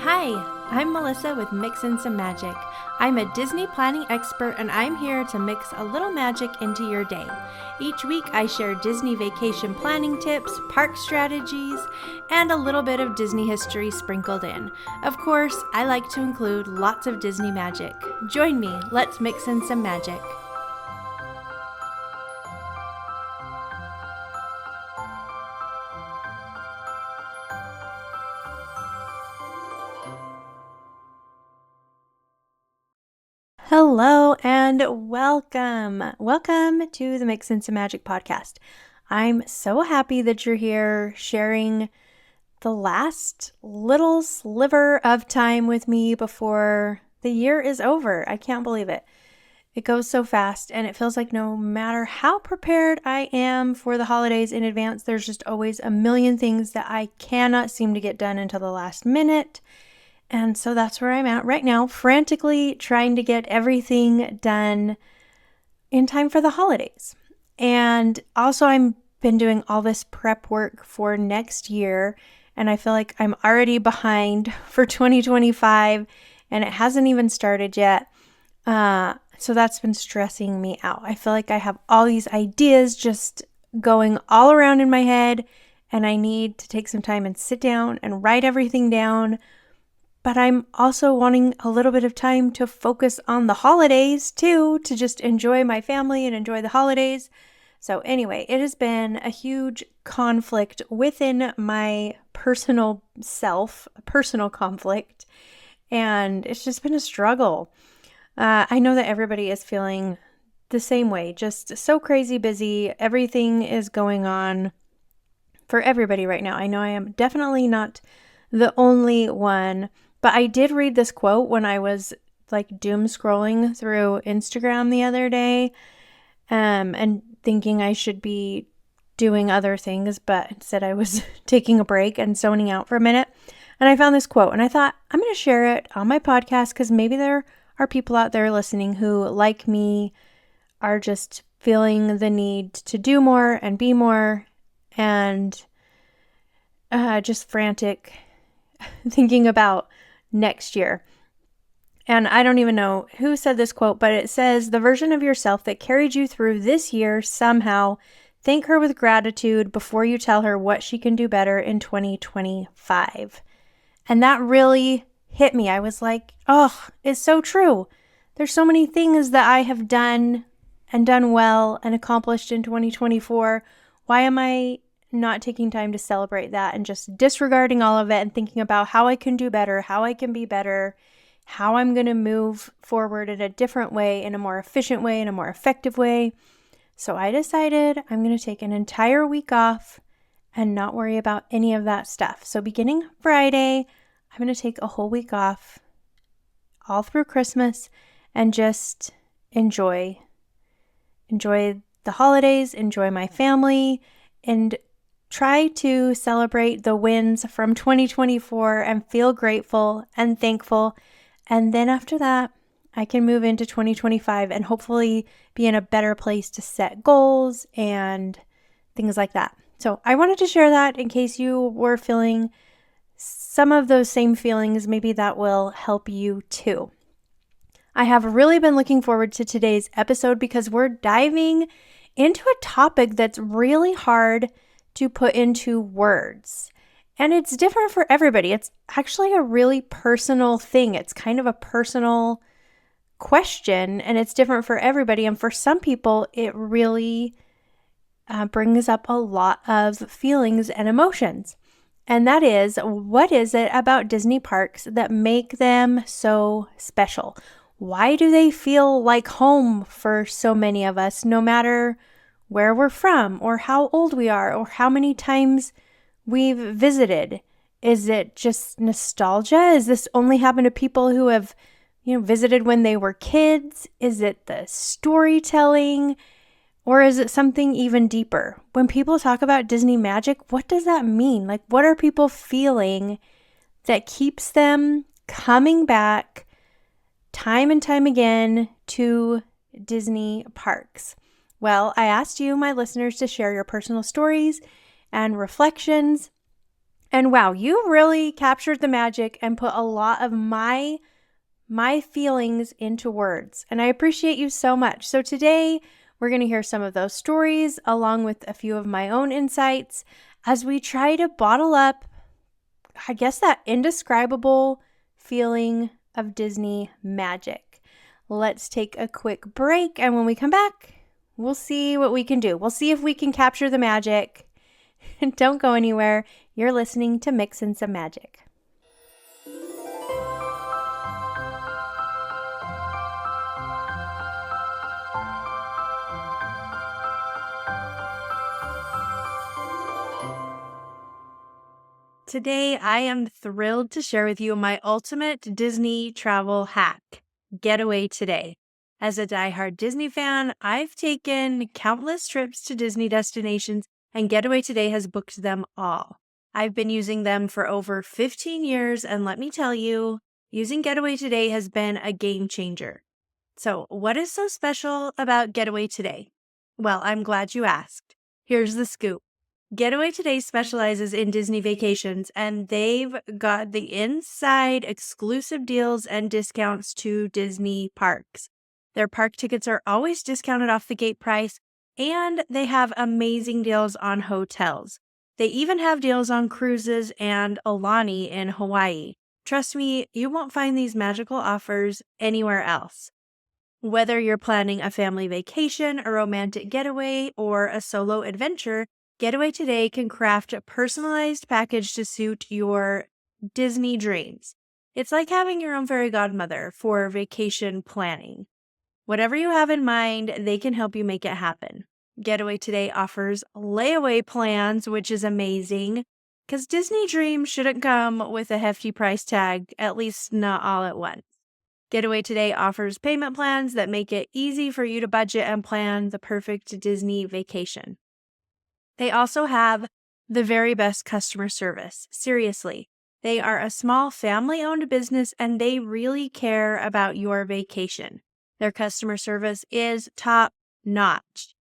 Hi, I'm Melissa with Mixin' Some Magic. I'm a Disney planning expert and I'm here to mix a little magic into your day. Each week I share Disney vacation planning tips, park strategies, and a little bit of Disney history sprinkled in. Of course, I like to include lots of Disney magic. Join me, let's mix in some magic. Hello and welcome. Welcome to the Mix in Some Magic podcast. I'm so happy that you're here sharing the last little sliver of time with me before the year is over. I can't believe it. It goes so fast and it feels like no matter how prepared I am for the holidays in advance, there's just always a million things that I cannot seem to get done until the last minute. And so that's where I'm at right now, frantically trying to get everything done in time for the holidays. And also I've been doing all this prep work for next year, and I feel like I'm already behind for 2025, and it hasn't even started yet. So that's been stressing me out. I feel like I have all these ideas just going all around in my head, and I need to take some time and sit down and write everything down. But I'm also wanting a little bit of time to focus on the holidays too, to just enjoy my family and enjoy the holidays. So anyway, it has been a huge conflict within my personal self, personal conflict, and it's just been a struggle. I know that everybody is feeling the same way, just so crazy busy. Everything is going on for everybody right now. I know I am definitely not the only one. But I did read this quote when I was like doom scrolling through Instagram the other day, and thinking I should be doing other things, but instead I was taking a break and zoning out for a minute. And I found this quote and I thought I'm going to share it on my podcast because maybe there are people out there listening who, like me, are just feeling the need to do more and be more and just frantic thinking about next year. And I don't even know who said this quote, but it says, "The version of yourself that carried you through this year somehow, thank her with gratitude before you tell her what she can do better in 2025. And that really hit me. I was like, oh, it's so true. There's so many things that I have done and done well and accomplished in 2024. Why am I not taking time to celebrate that and just disregarding all of it and thinking about how I can do better, how I can be better, how I'm going to move forward in a different way, in a more efficient way, in a more effective way?" So I decided I'm going to take an entire week off and not worry about any of that stuff. So beginning Friday, I'm going to take a whole week off all through Christmas and just enjoy the holidays, enjoy my family, and try to celebrate the wins from 2024 and feel grateful and thankful. And then after that, I can move into 2025 and hopefully be in a better place to set goals and things like that. So I wanted to share that in case you were feeling some of those same feelings. Maybe that will help you too. I have really been looking forward to today's episode because we're diving into a topic that's really hard to put into words. And it's different for everybody. It's actually a really personal thing. It's kind of a personal question, and it's different for everybody. And for some people, it really brings up a lot of feelings and emotions. And that is, what is it about Disney parks that make them so special? Why do they feel like home for so many of us, no matter where we're from or how old we are or how many times we've visited? Is it just nostalgia? Is this only happen to people who have, visited when they were kids? Is it the storytelling? Or is it something even deeper? When people talk about Disney magic, what does that mean? Like, what are people feeling that keeps them coming back time and time again to Disney parks? Well, I asked you, my listeners, to share your personal stories and reflections And wow, you really captured the magic and put a lot of my feelings into words. And I appreciate you so much. So today we're going to hear some of those stories along with a few of my own insights as we try to bottle up, I guess, that indescribable feeling of Disney magic. Let's take a quick break, and when we come back, we'll see what we can do. We'll see if we can capture the magic. Don't go anywhere. You're listening to Mix in Some Magic. Today, I am thrilled to share with you my ultimate Disney travel hack, Getaway Today. As a diehard Disney fan, I've taken countless trips to Disney destinations, and Getaway Today has booked them all. I've been using them for over 15 years, and let me tell you, using Getaway Today has been a game changer. So, what is so special about Getaway Today? Well, I'm glad you asked. Here's the scoop. Getaway Today specializes in Disney vacations, and they've got the inside exclusive deals and discounts to Disney parks. Their park tickets are always discounted off the gate price, and they have amazing deals on hotels. They even have deals on cruises and Aulani in Hawaii. Trust me, you won't find these magical offers anywhere else. Whether you're planning a family vacation, a romantic getaway, or a solo adventure, Getaway Today can craft a personalized package to suit your Disney dreams. It's like having your own fairy godmother for vacation planning. Whatever you have in mind, they can help you make it happen. Getaway Today offers layaway plans, which is amazing, because Disney dreams shouldn't come with a hefty price tag, at least not all at once. Getaway Today offers payment plans that make it easy for you to budget and plan the perfect Disney vacation. They also have the very best customer service. Seriously, they are a small family-owned business and they really care about your vacation. Their customer service is top-notch.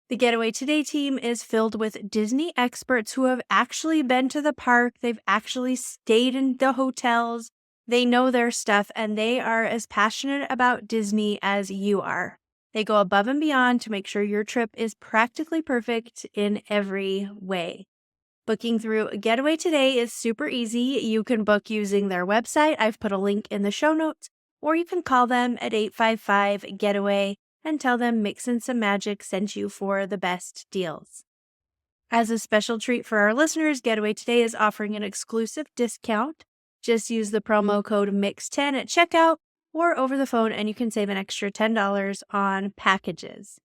The Getaway Today team is filled with Disney experts who have actually been to the park. They've actually stayed in the hotels. They know their stuff and they are as passionate about Disney as you are. They go above and beyond to make sure your trip is practically perfect in every way. Booking through Getaway Today is super easy. You can book using their website. I've put a link in the show notes, or you can call them at 855-GETAWAY and tell them Mix in Some Magic sent you for the best deals. As a special treat for our listeners, Getaway Today is offering an exclusive discount. Just use the promo code MIX10 at checkout or over the phone, and you can save an extra $10 on packages.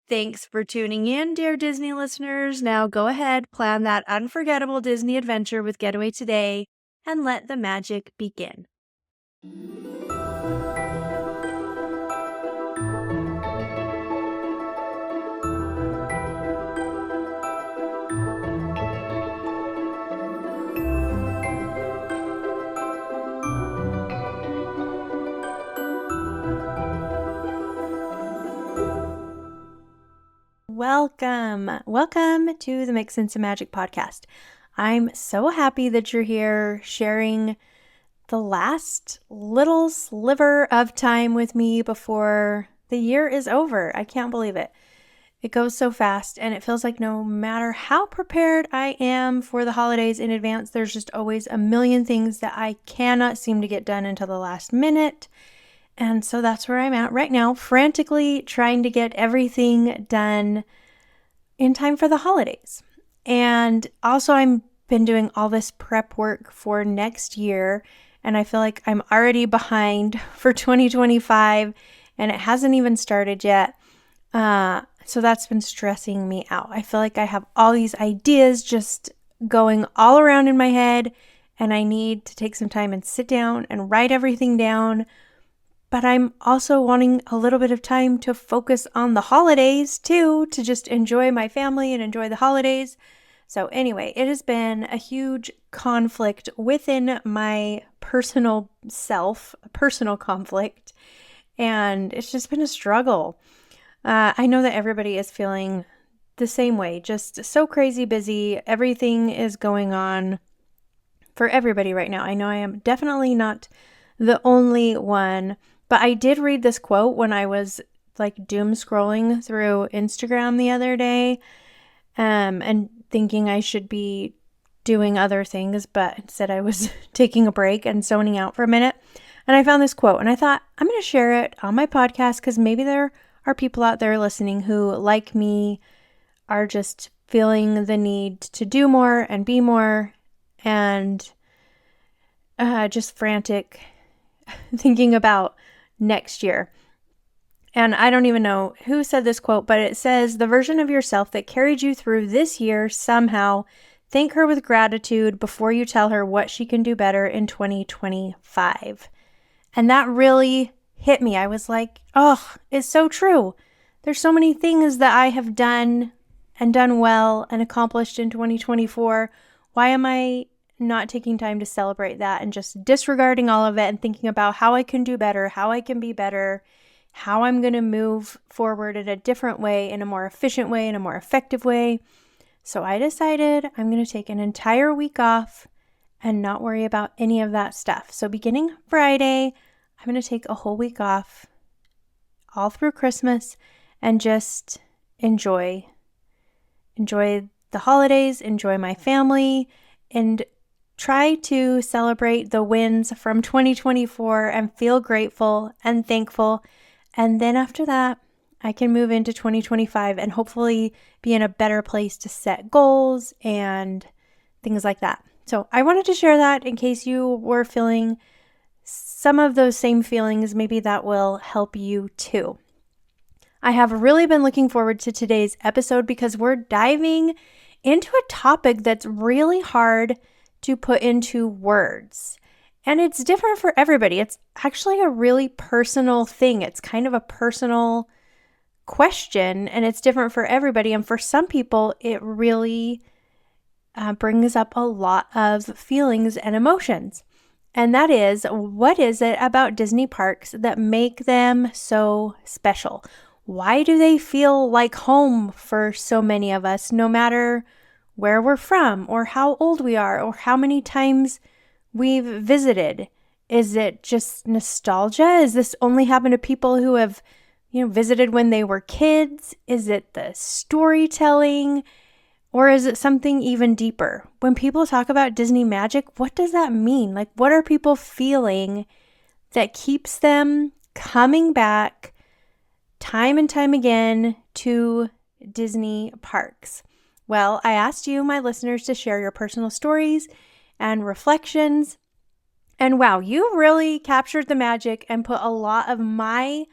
Thanks for tuning in, dear Disney listeners. Now go ahead, plan that unforgettable Disney adventure with Getaway Today, and let the magic begin. Welcome to the Mix in Some Magic podcast. I'm so happy that you're here sharing the last little sliver of time with me before the year is over. I can't believe it. It goes so fast, and it feels like no matter how prepared I am for the holidays in advance, there's just always a million things that I cannot seem to get done until the last minute. And so that's where I'm at right now, frantically trying to get everything done in time for the holidays. And also I've been doing all this prep work for next year, and I feel like I'm already behind for 2025, and it hasn't even started yet. So that's been stressing me out. I feel like I have all these ideas just going all around in my head, and I need to take some time and sit down and write everything down. But I'm also wanting a little bit of time to focus on the holidays too, to just enjoy my family and enjoy the holidays. So anyway, it has been a huge conflict within my personal self, a personal conflict, and it's just been a struggle. I know that everybody is feeling the same way, just so crazy busy. Everything is going on for everybody right now. I know I am definitely not the only one, but I did read this quote when I was like doom scrolling through Instagram the other day, and thinking I should be doing other things, but instead I was taking a break and zoning out for a minute. And I found this quote and I thought, I'm going to share it on my podcast because maybe there are people out there listening who, like me, are just feeling the need to do more and be more and just frantic thinking about next year. And I don't even know who said this quote, but it says, the version of yourself that carried you through this year somehow, thank her with gratitude before you tell her what she can do better in 2025. And that really hit me. I was like, oh, it's so true. There's so many things that I have done and done well and accomplished in 2024. Why am I not taking time to celebrate that and just disregarding all of it and thinking about how I can do better, how I can be better, how I'm going to move forward in a different way, in a more efficient way, in a more effective way. So I decided I'm going to take an entire week off and not worry about any of that stuff. So beginning Friday, I'm going to take a whole week off all through Christmas and just enjoy the holidays, enjoy my family, and try to celebrate the wins from 2024 and feel grateful and thankful. And then after that, I can move into 2025 and hopefully be in a better place to set goals and things like that. So I wanted to share that in case you were feeling some of those same feelings. Maybe that will help you too. I have really been looking forward to today's episode because we're diving into a topic that's really hard to put into words. And it's different for everybody. It's actually a really personal thing. It's kind of a personal question, and it's different for everybody. And for some people, it really brings up a lot of feelings and emotions. And that is, what is it about Disney parks that make them so special? Why do they feel like home for so many of us, no matter where we're from or how old we are or how many times we've visited? Is it just nostalgia? Is this only happen to people who have, visited when they were kids? Is it the storytelling? Or is it something even deeper? When people talk about Disney magic, what does that mean? Like, what are people feeling that keeps them coming back time and time again to Disney parks? Well, I asked you, my listeners, to share your personal stories and reflections. And wow, you really captured the magic and put a lot of my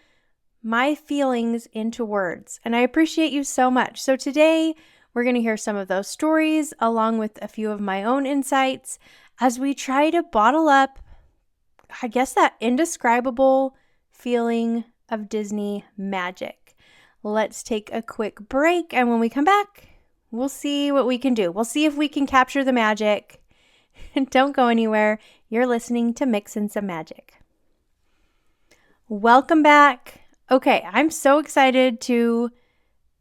feelings into words. And I appreciate you so much. So today, we're going to hear some of those stories along with a few of my own insights as we try to bottle up, I guess, that indescribable feeling of Disney magic. Let's take a quick break, and when we come back, we'll see what we can do. We'll see if we can capture the magic. Don't go anywhere. You're listening to Mixin' Some Magic. Welcome back. Okay, I'm so excited to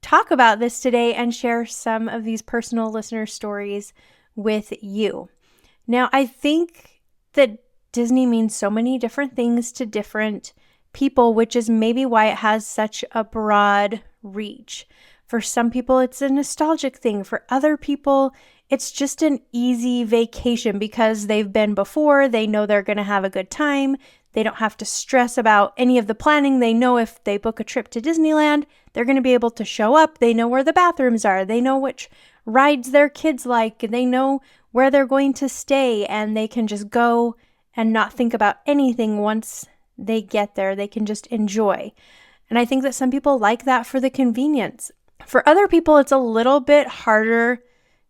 talk about this today and share some of these personal listener stories with you. Now, I think that Disney means so many different things to different people, which is maybe why it has such a broad reach. For some people, it's a nostalgic thing. For other people, it's just an easy vacation because they've been before. They know they're going to have a good time. They don't have to stress about any of the planning. They know if they book a trip to Disneyland, they're going to be able to show up. They know where the bathrooms are. They know which rides their kids like. They know where they're going to stay, and they can just go and not think about anything once they get there. They can just enjoy. And I think that some people like that for the convenience. For other people, it's a little bit harder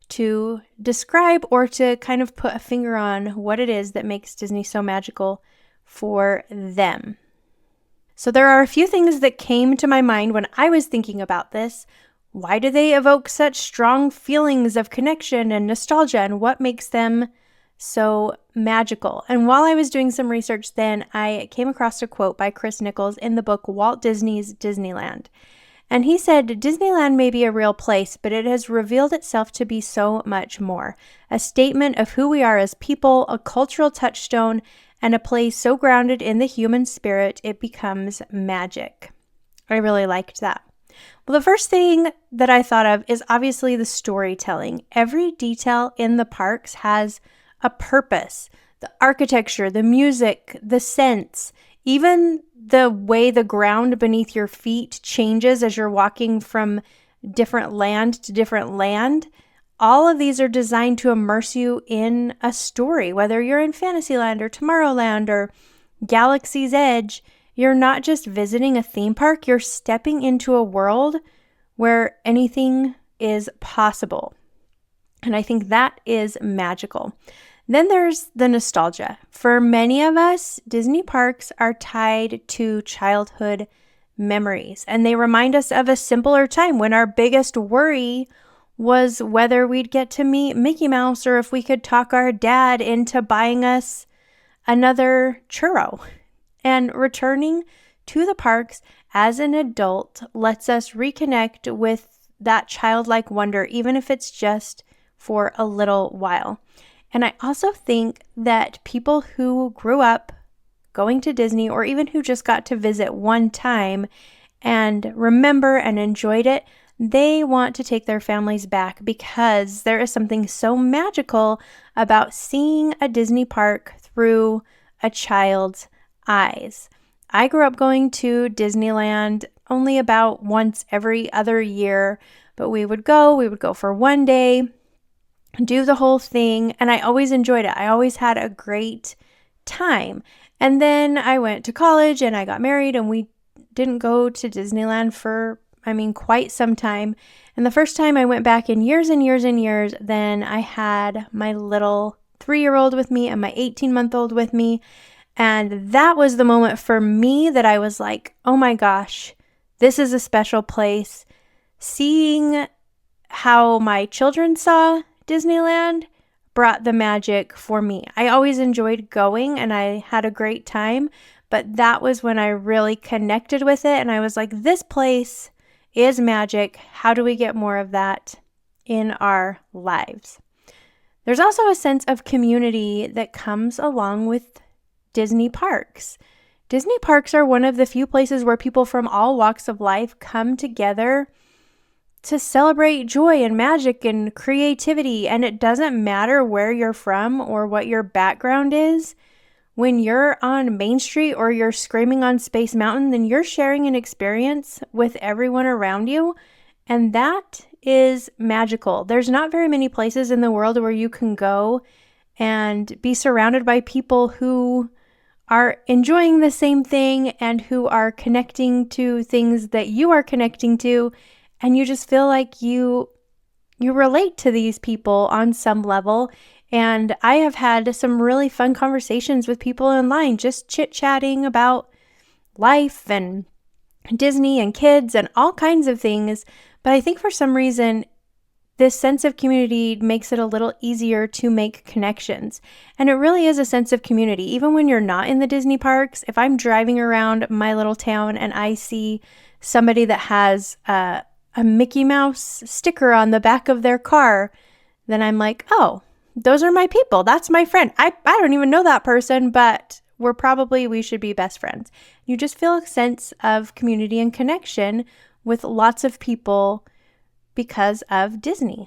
to describe or to kind of put a finger on what it is that makes Disney so magical for them. So there are a few things that came to my mind when I was thinking about this. Why do they evoke such strong feelings of connection and nostalgia, and what makes them so magical? And while I was doing some research then, I came across a quote by Chris Nichols in the book Walt Disney's Disneyland. And he said, Disneyland may be a real place, but it has revealed itself to be so much more. A statement of who we are as people, a cultural touchstone, and a place so grounded in the human spirit, it becomes magic. I really liked that. Well, the first thing that I thought of is obviously the storytelling. Every detail in the parks has a purpose. The architecture, the music, the scents, even the way the ground beneath your feet changes as you're walking from different land to different land. All of these are designed to immerse you in a story, whether you're in Fantasyland or Tomorrowland or Galaxy's Edge. You're not just visiting a theme park, you're stepping into a world where anything is possible. And I think that is magical. Then there's the nostalgia. For many of us, Disney parks are tied to childhood memories, and they remind us of a simpler time when our biggest worry was whether we'd get to meet Mickey Mouse or if we could talk our dad into buying us another churro. And returning to the parks as an adult lets us reconnect with that childlike wonder, even if it's just for a little while. And I also think that people who grew up going to Disney, or even who just got to visit one time and remember and enjoyed it, they want to take their families back because there is something so magical about seeing a Disney park through a child's eyes. I grew up going to Disneyland only about once every other year, but we would go for one day, do the whole thing, and I always enjoyed it. I always had a great time. And then I went to college and I got married and we didn't go to Disneyland for, quite some time. And the first time I went back in years and years and years, then I had my little 3-year-old with me and my 18-month-old with me. And that was the moment for me that I was like, oh my gosh, this is a special place. Seeing how my children saw Disneyland brought the magic for me. I always enjoyed going and I had a great time, but that was when I really connected with it and I was like, this place is magic. How do we get more of that in our lives? There's also a sense of community that comes along with Disney parks. Disney parks are one of the few places where people from all walks of life come together to celebrate joy and magic and creativity. And it doesn't matter where you're from or what your background is. When you're on Main Street or you're screaming on Space Mountain, then you're sharing an experience with everyone around you. And that is magical. There's not very many places in the world where you can go and be surrounded by people who are enjoying the same thing and who are connecting to things that you are connecting to, and you just feel like you relate to these people on some level. And I have had some really fun conversations with people online, just chit-chatting about life and Disney and kids and all kinds of things. But I think for some reason, this sense of community makes it a little easier to make connections. And it really is a sense of community. Even when you're not in the Disney parks, if I'm driving around my little town and I see somebody that has a Mickey Mouse sticker on the back of their car, then I'm like, oh, those are my people. That's my friend. I don't even know that person, but we should be best friends. You just feel a sense of community and connection with lots of people because of Disney.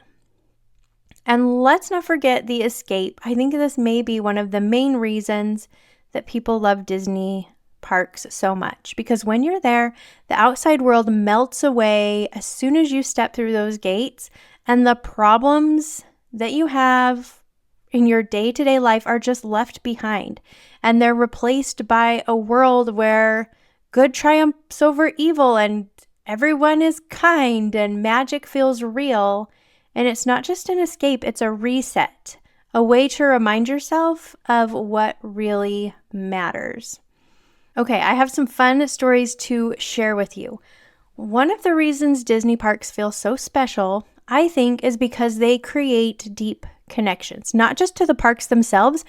And let's not forget the escape. I think this may be one of the main reasons that people love Disney parks so much, because when you're there, the outside world melts away as soon as you step through those gates, and the problems that you have in your day-to-day life are just left behind, and they're replaced by a world where good triumphs over evil and everyone is kind and magic feels real. And it's not just an escape, it's a reset, a way to remind yourself of what really matters. Okay, I have some fun stories to share with you. One of the reasons Disney parks feel so special, I think, is because they create deep connections, not just to the parks themselves,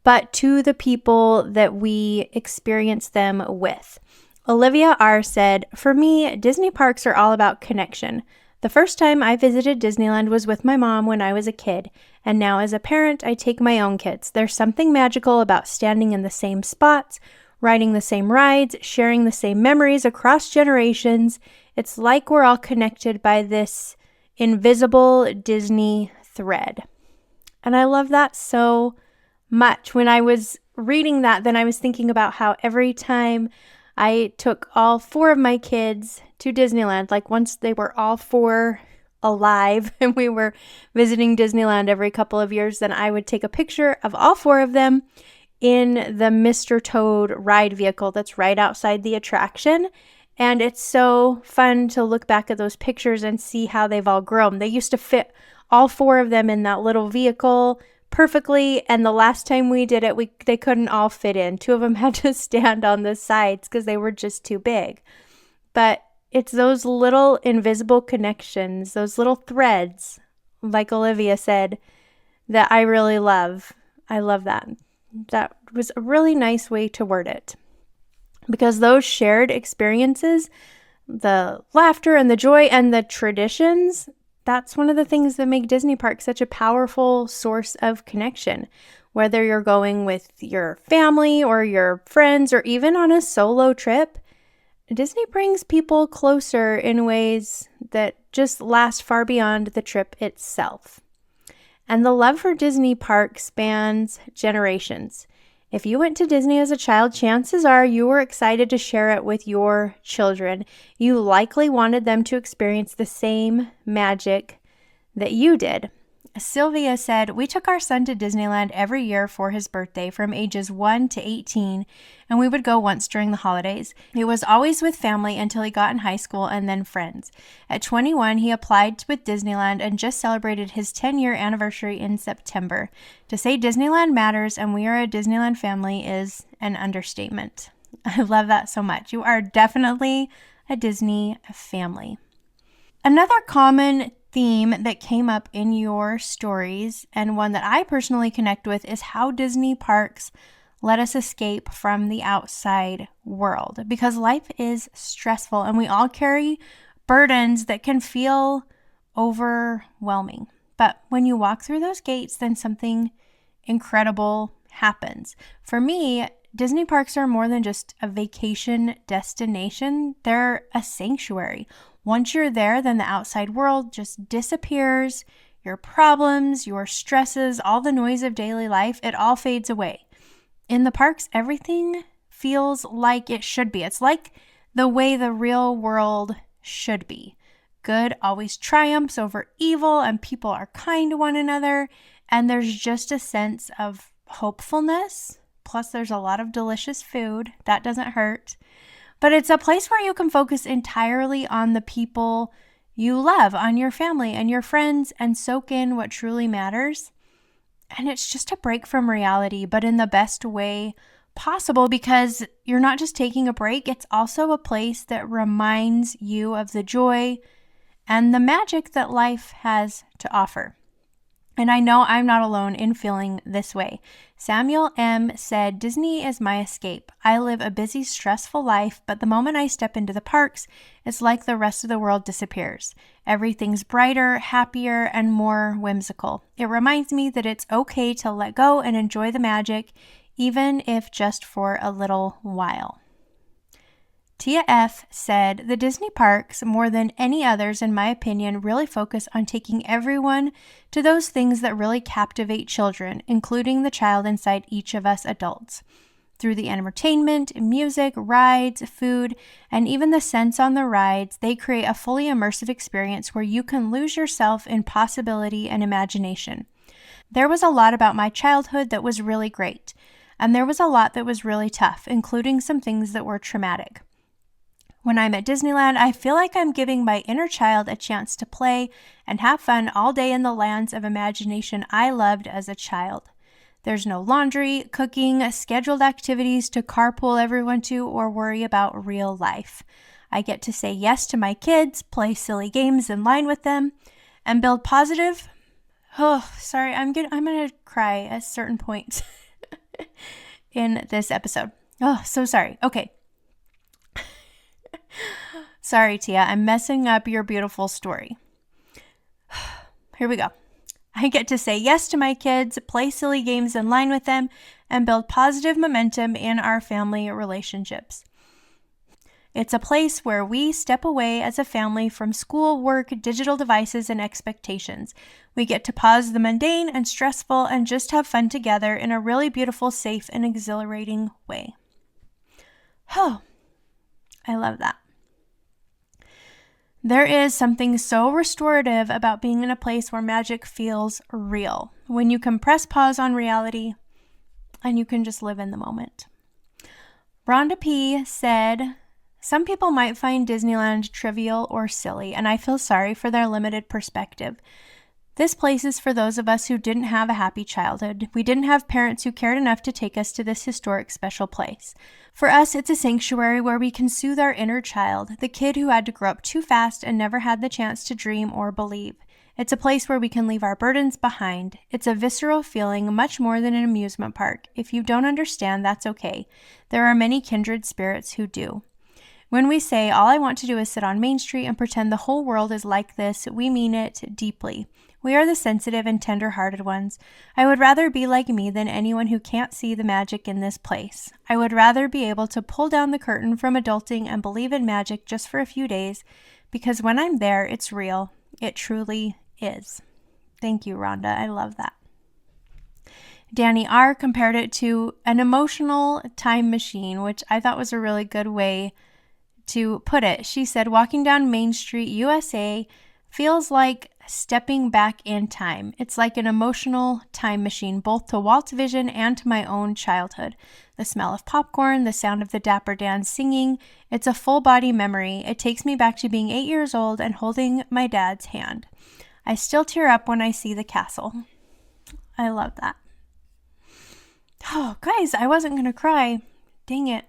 but to the people that we experience them with. Olivia R. said, "For me, Disney parks are all about connection. The first time I visited Disneyland was with my mom when I was a kid, and now as a parent, I take my own kids. There's something magical about standing in the same spots, riding the same rides, sharing the same memories across generations. It's like we're all connected by this invisible Disney thread." And I love that so much. When I was reading that, then I was thinking about how every time I took all four of my kids to Disneyland, like once they were all four alive and we were visiting Disneyland every couple of years, then I would take a picture of all four of them in the Mr. Toad ride vehicle that's right outside the attraction. And it's so fun to look back at those pictures and see how they've all grown. They used to fit all four of them in that little vehicle perfectly, and the last time we did it, they couldn't all fit in. Two of them had to stand on the sides because they were just too big. But it's those little invisible connections, those little threads, like Olivia said, that I really love. I love that. That was a really nice way to word it. Because those shared experiences, the laughter and the joy and the traditions, that's one of the things that make Disney parks such a powerful source of connection. Whether you're going with your family or your friends or even on a solo trip, Disney brings people closer in ways that just last far beyond the trip itself. And the love for Disney parks spans generations. If you went to Disney as a child, chances are you were excited to share it with your children. You likely wanted them to experience the same magic that you did. Sylvia said, "We took our son to Disneyland every year for his birthday from ages 1 to 18, and we would go once during the holidays. It was always with family until he got in high school and then friends. At 21, he applied with Disneyland and just celebrated his 10-year anniversary in September. To say Disneyland matters and we are a Disneyland family is an understatement." I love that so much. You are definitely a Disney family. Another common theme that came up in your stories, and one that I personally connect with, is how Disney parks let us escape from the outside world. Because life is stressful and we all carry burdens that can feel overwhelming. But when you walk through those gates, then something incredible happens. For me, Disney parks are more than just a vacation destination. They're a sanctuary. Once you're there, then the outside world just disappears. Your problems, your stresses, all the noise of daily life, it all fades away. In the parks, everything feels like it should be. It's like the way the real world should be. Good always triumphs over evil, and people are kind to one another, and there's just a sense of hopefulness. Plus, there's a lot of delicious food. That doesn't hurt. But it's a place where you can focus entirely on the people you love, on your family and your friends, and soak in what truly matters. And it's just a break from reality, but in the best way possible, because you're not just taking a break, it's also a place that reminds you of the joy and the magic that life has to offer. And I know I'm not alone in feeling this way. Samuel M. said, "Disney is my escape. I live a busy, stressful life, but the moment I step into the parks, it's like the rest of the world disappears. Everything's brighter, happier, and more whimsical. It reminds me that it's okay to let go and enjoy the magic, even if just for a little while." Tia F. said, "The Disney parks, more than any others in my opinion, really focus on taking everyone to those things that really captivate children, including the child inside each of us adults. Through the entertainment, music, rides, food, and even the scents on the rides, they create a fully immersive experience where you can lose yourself in possibility and imagination. There was a lot about my childhood that was really great, and there was a lot that was really tough, including some things that were traumatic. When I'm at Disneyland, I feel like I'm giving my inner child a chance to play and have fun all day in the lands of imagination I loved as a child. There's no laundry, cooking, scheduled activities to carpool everyone to, or worry about real life. I get to say yes to my kids, play silly games in line with them, and build positive..." I'm gonna cry at certain points in this episode. Oh, so sorry. Okay. Sorry, Tia, I'm messing up your beautiful story. Here we go. I get to say yes to my kids, play silly games in line with them, and build positive momentum in our family relationships. It's a place where we step away as a family from school, work, digital devices, and expectations. We get to pause the mundane and stressful and just have fun together in a really beautiful, safe, and exhilarating way. Oh, I love that. There is something so restorative about being in a place where magic feels real, when you can press pause on reality and you can just live in the moment. Rhonda P. said, some people might find Disneyland trivial or silly, and I feel sorry for their limited perspective. This place is for those of us who didn't have a happy childhood. We didn't have parents who cared enough to take us to this historic special place. For us, it's a sanctuary where we can soothe our inner child, the kid who had to grow up too fast and never had the chance to dream or believe. It's a place where we can leave our burdens behind. It's a visceral feeling, much more than an amusement park. If you don't understand, that's okay. There are many kindred spirits who do. When we say, all I want to do is sit on Main Street and pretend the whole world is like this, we mean it deeply. We are the sensitive and tender-hearted ones. I would rather be like me than anyone who can't see the magic in this place. I would rather be able to pull down the curtain from adulting and believe in magic just for a few days, because when I'm there, it's real. It truly is. Thank you, Rhonda. I love that. Danny R. compared it to an emotional time machine, which I thought was a really good way to put it. She said, walking down Main Street, USA feels like stepping back in time. It's like an emotional time machine, both to Walt's vision and to my own childhood. The smell of popcorn, the sound of the Dapper Dan singing, it's a full body memory. It takes me back to being 8 years old and holding my dad's hand. I still tear up when I see the castle. I love that. Oh, guys, I wasn't going to cry. Dang it.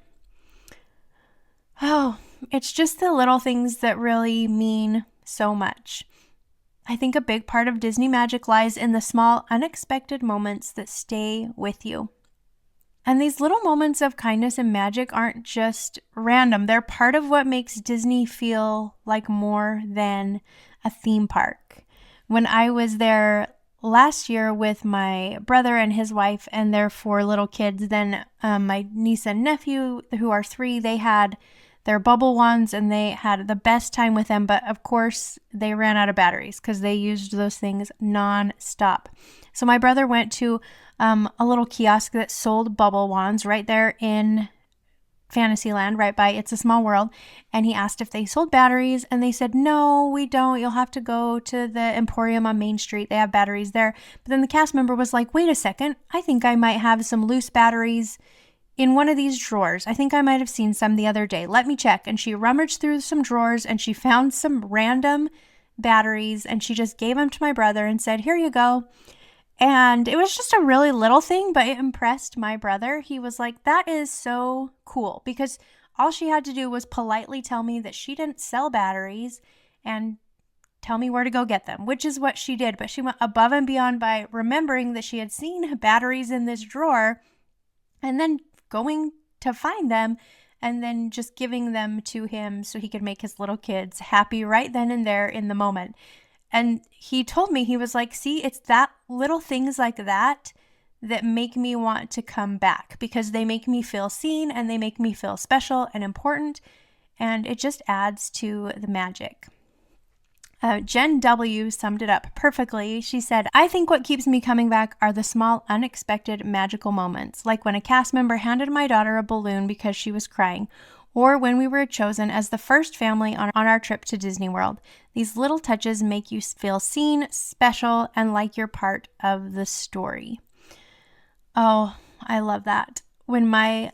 Oh, it's just the little things that really mean so much. I think a big part of Disney magic lies in the small, unexpected moments that stay with you. And these little moments of kindness and magic aren't just random. They're part of what makes Disney feel like more than a theme park. When I was there last year with my brother and his wife and their 4 little kids, then my niece and nephew, who are 3, they had their bubble wands and they had the best time with them. But of course, they ran out of batteries because they used those things non-stop. So my brother went to a little kiosk that sold bubble wands right there in Fantasyland, right by It's a Small World. And he asked if they sold batteries, and they said, no, we don't. You'll have to go to the Emporium on Main Street. They have batteries there. But then the cast member was like, wait a second. I think I might have some loose batteries in one of these drawers. I think I might have seen some the other day. Let me check. And she rummaged through some drawers and she found some random batteries and she just gave them to my brother and said, here you go. And it was just a really little thing, but it impressed my brother. He was like, that is so cool, because all she had to do was politely tell me that she didn't sell batteries and tell me where to go get them, which is what she did. But she went above and beyond by remembering that she had seen batteries in this drawer and then going to find them and then just giving them to him so he could make his little kids happy right then and there in the moment. And he told me, he was like, see, it's that little things like that that make me want to come back, because they make me feel seen and they make me feel special and important. And it just adds to the magic. Jen W. summed it up perfectly. She said, I think what keeps me coming back are the small, unexpected, magical moments, like when a cast member handed my daughter a balloon because she was crying, or when we were chosen as the first family on our trip to Disney World. These little touches make you feel seen, special, and like you're part of the story. Oh, I love that. When my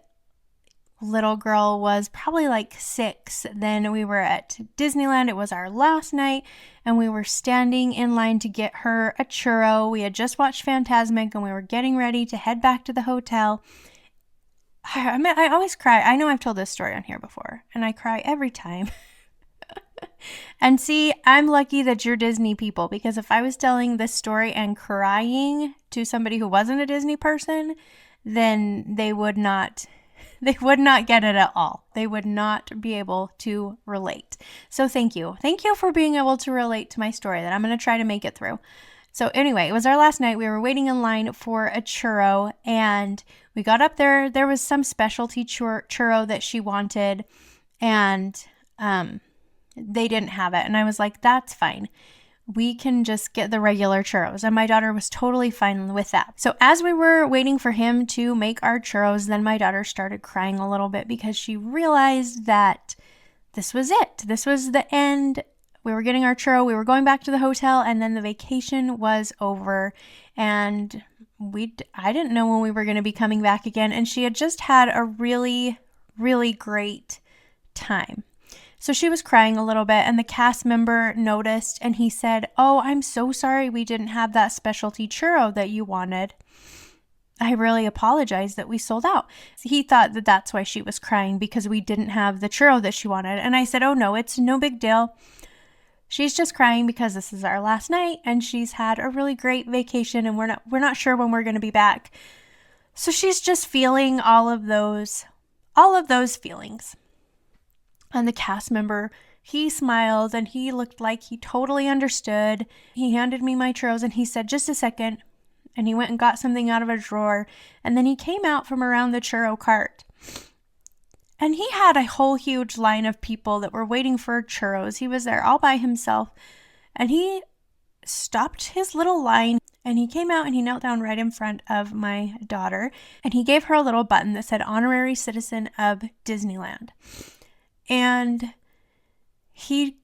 little girl was probably like 6, then we were at Disneyland. It was our last night, and we were standing in line to get her a churro. We had just watched Fantasmic, and we were getting ready to head back to the hotel. I always cry. I know I've told this story on here before, and I cry every time. And see, I'm lucky that you're Disney people, because if I was telling this story and crying to somebody who wasn't a Disney person, then they would not They would not get it at all. They would not be able to relate. So thank you. Thank you for being able to relate to my story that I'm going to try to make it through. So anyway, it was our last night. We were waiting in line for a churro, and we got up there. There was some specialty churro that she wanted, and they didn't have it. And I was like, that's fine. We can just get the regular churros. And my daughter was totally fine with that. So as we were waiting for him to make our churros, then my daughter started crying a little bit because she realized that this was it. This was the end. We were getting our churro. We were going back to the hotel, and then the vacation was over. And I didn't know when we were going to be coming back again. And she had just had a really, really great time. So she was crying a little bit, and the cast member noticed, and he said, "Oh, I'm so sorry we didn't have that specialty churro that you wanted. I really apologize that we sold out." He thought that that's why she was crying, because we didn't have the churro that she wanted. And I said, "Oh no, it's no big deal. She's just crying because this is our last night, and she's had a really great vacation, and we're not sure when we're going to be back. So she's just feeling all of those feelings." And the cast member, he smiled, and he looked like he totally understood. He handed me my churros, and he said, "Just a second." And he went and got something out of a drawer. And then he came out from around the churro cart. And he had a whole huge line of people that were waiting for churros. He was there all by himself. And he stopped his little line, and he came out and he knelt down right in front of my daughter. And he gave her a little button that said Honorary Citizen of Disneyland. And he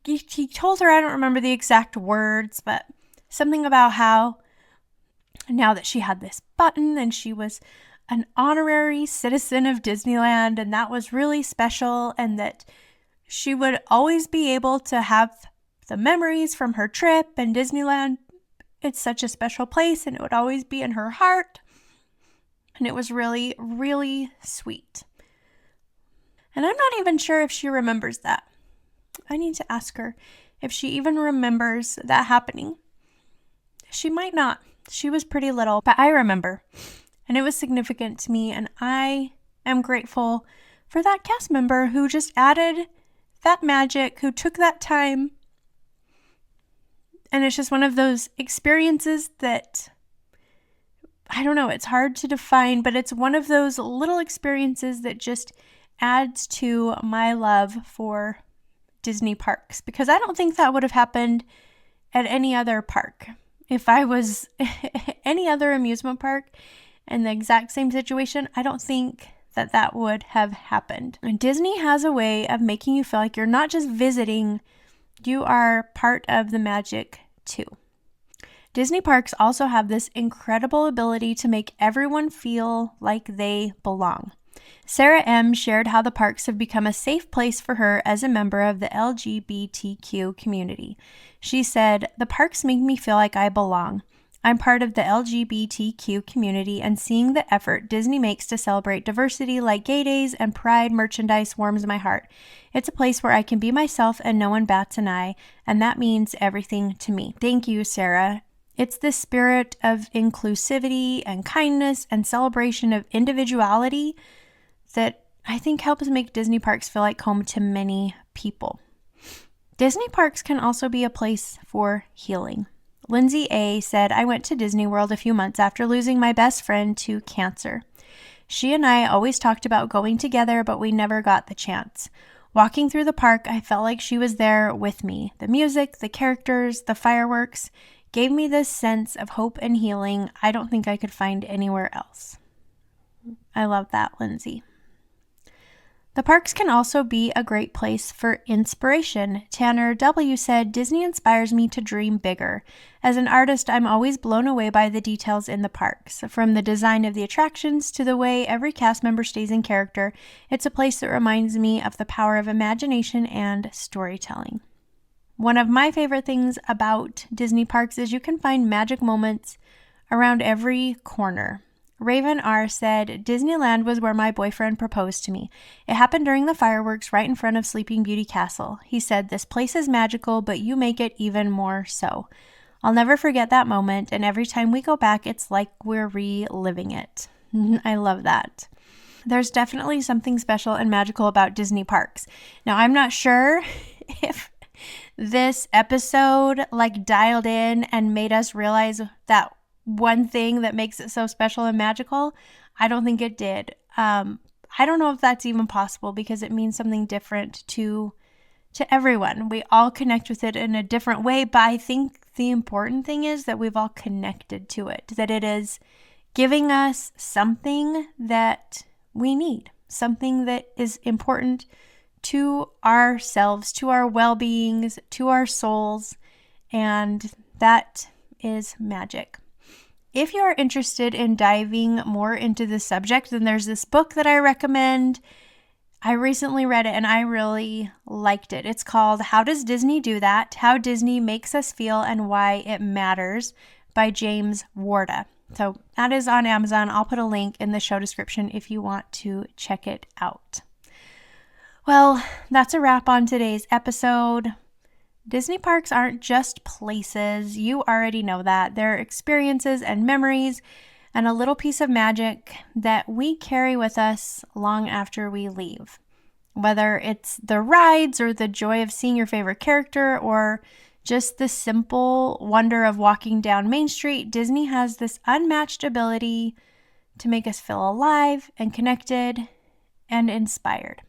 told her, I don't remember the exact words, but something about how now that she had this button and she was an honorary citizen of Disneyland, and that was really special, and that she would always be able to have the memories from her trip, and Disneyland, it's such a special place, and it would always be in her heart. And it was really, really sweet. And I'm not even sure if she remembers that. I need to ask her if she even remembers that happening. She might not. She was pretty little, but I remember. And it was significant to me, and I am grateful for that cast member who just added that magic, who took that time. And it's just one of those experiences that, I don't know, it's hard to define, but it's one of those little experiences that just adds to my love for Disney parks, because I don't think that would have happened at any other park. If I was any other amusement park in the exact same situation, I don't think that would have happened. And Disney has a way of making you feel like you're not just visiting, you are part of the magic too. Disney parks also have this incredible ability to make everyone feel like they belong. Sarah M. shared how the parks have become a safe place for her as a member of the LGBTQ community. She said, "The parks make me feel like I belong. I'm part of the LGBTQ community, and seeing the effort Disney makes to celebrate diversity like gay days and pride merchandise warms my heart. It's a place where I can be myself and no one bats an eye, and that means everything to me." Thank you, Sarah. It's the spirit of inclusivity and kindness and celebration of individuality that I think helps make Disney parks feel like home to many people. Disney parks can also be a place for healing. Lindsay A. said, "I went to Disney World a few months after losing my best friend to cancer. She and I always talked about going together, but we never got the chance. Walking through the park, I felt like she was there with me. The music, the characters, the fireworks gave me this sense of hope and healing I don't think I could find anywhere else." I love that, Lindsay. The parks can also be a great place for inspiration. Tanner W. said, "Disney inspires me to dream bigger. As an artist, I'm always blown away by the details in the parks. From the design of the attractions to the way every cast member stays in character, it's a place that reminds me of the power of imagination and storytelling." One of my favorite things about Disney parks is you can find magic moments around every corner. Raven R. said, "Disneyland was where my boyfriend proposed to me. It happened during the fireworks right in front of Sleeping Beauty Castle. He said, 'This place is magical, but you make it even more so.' I'll never forget that moment, and every time we go back, it's like we're reliving it." I love that. there's definitely something special and magical about Disney parks. Now, I'm not sure if this episode dialed in and made us realize that one thing that makes it so special and magical. I don't think it did. I don't know if that's even possible because it means something different to everyone. We all connect with it in a different way, but I think the important thing is that we've all connected to it, that it is giving us something that we need, something that is important to ourselves, to our well-beings, to our souls, and that is magic. If you are interested in diving more into this subject, then there's this book that I recommend. I recently read it and I really liked it. It's called How Does Disney Do That? How Disney Makes Us Feel and Why It Matters by James Warda. So that is on Amazon. I'll put a link in the show description if you want to check it out. Well, that's a wrap on today's episode. Disney parks aren't just places. You already know that. They're experiences and memories and a little piece of magic that we carry with us long after we leave. Whether it's the rides or the joy of seeing your favorite character or just the simple wonder of walking down Main Street, Disney has this unmatched ability to make us feel alive and connected and inspired.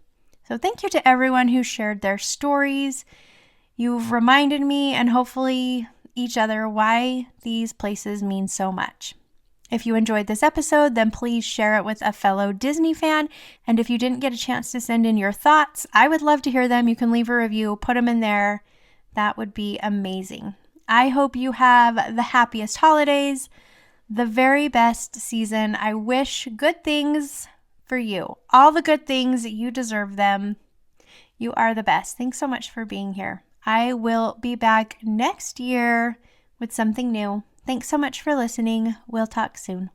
So thank you to everyone who shared their stories. You've reminded me and hopefully each other why these places mean so much. If you enjoyed this episode, then please share it with a fellow Disney fan. And if you didn't get a chance to send in your thoughts, I would love to hear them. You can leave a review, put them in there. That would be amazing. I hope you have the happiest holidays, the very best season. I wish good things for you. All the good things, you deserve them. You are the best. Thanks so much for being here. I will be back next year with something new. Thanks so much for listening. We'll talk soon.